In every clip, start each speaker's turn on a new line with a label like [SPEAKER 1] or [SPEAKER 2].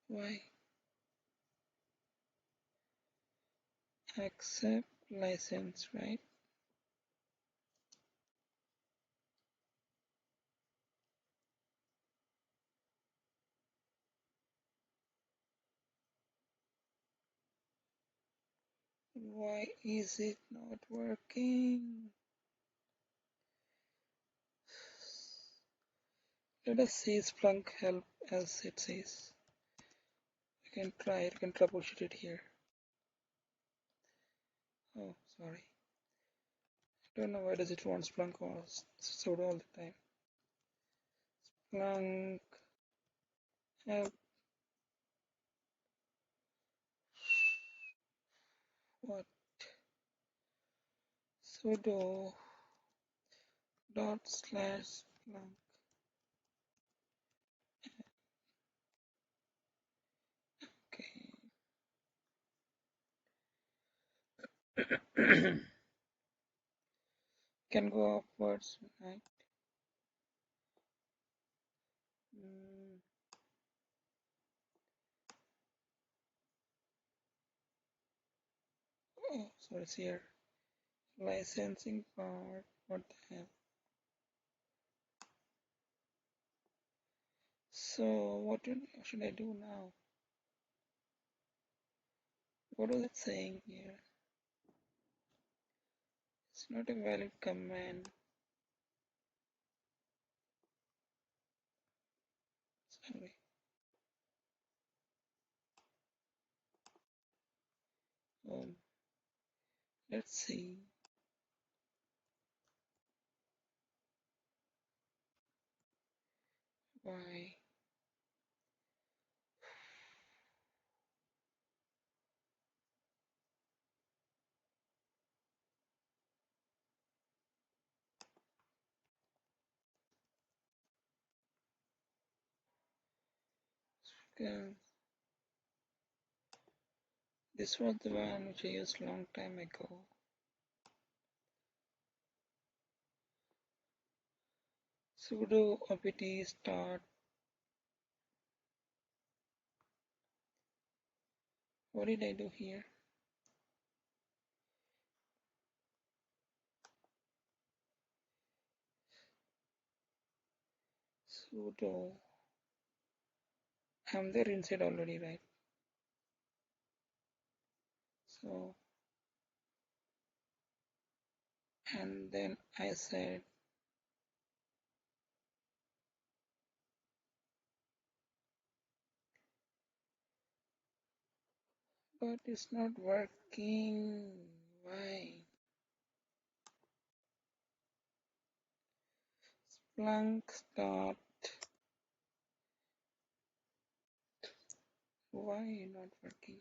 [SPEAKER 1] Why? Accept license, right? Why is it not working? Let us see Splunk help as it says. You can try it, you can troubleshoot it here. Oh, sorry. I don't know why does it want Splunk or sudo all the time. Splunk help. What? Sudo /Splunk. Okay. Can go upwards, right? Oh, sorry, it's here. Licensing part. What the hell? So, what should I do now? What was it saying here? It's not a valid command. Sorry. Um, let's see. Why? Because this was the one which I used long time ago. Sudo opt start. What did I do here? Sudo. I'm there inside already, right? So, and then I said, but it's not working. Why? Splunk start. Why not working?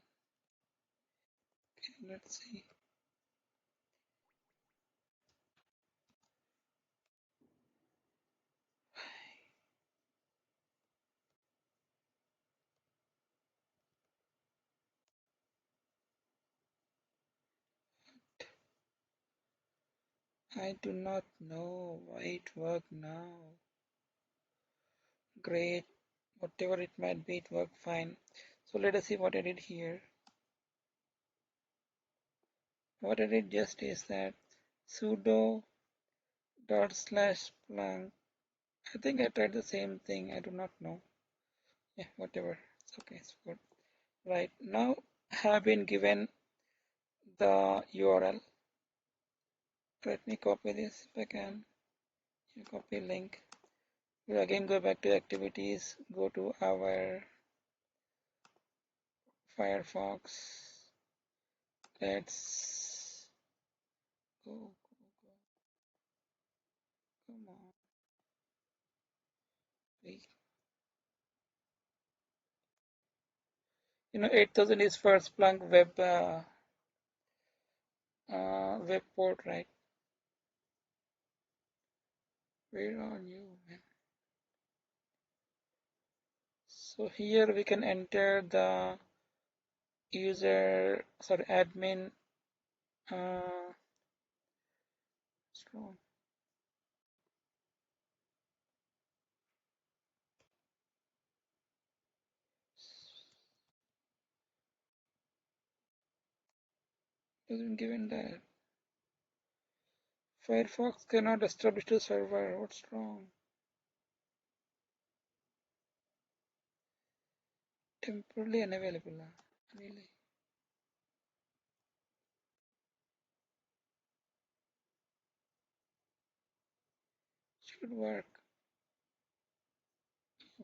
[SPEAKER 1] Okay, let's see. I do not know why it worked now. Great. Whatever it might be, it worked fine. So let us see what I did here. What I did just is that sudo /Splunk. I think I tried the same thing. I do not know. Yeah, whatever. It's okay. It's good. Right. Now I have been given the URL. Let me copy this if I can. Copy link. We'll again go back to activities. Go to our Firefox. Let's go. Come on. Please. 8000 is for Splunk web port, right? Where are you, man? So here we can enter the admin strong. Doesn't given that. Firefox cannot establish the server. What's wrong? Temporarily unavailable. Really? Should work.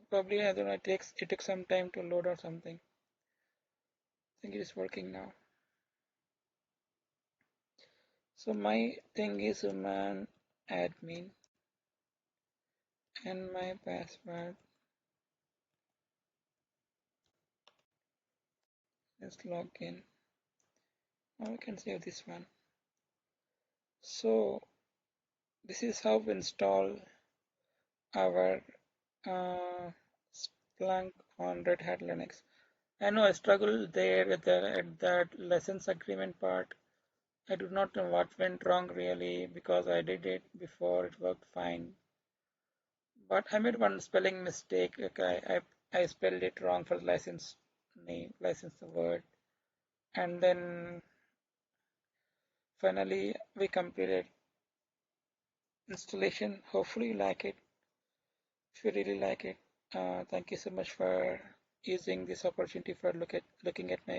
[SPEAKER 1] Probably I don't know, it took some time to load or something. I think it is working now. So my thing is man admin and my password. Let's log in. Now we can save this one. So this is how we install our uh, Splunk on Red Hat Linux. I know I struggled there at that license agreement part. I do not know what went wrong really because I did it before, it worked fine. But I made one spelling mistake. I spelled it wrong for the license name, license the word. And then finally we completed installation. Hopefully you like it. If you really like it, thank you so much for using this opportunity for looking at my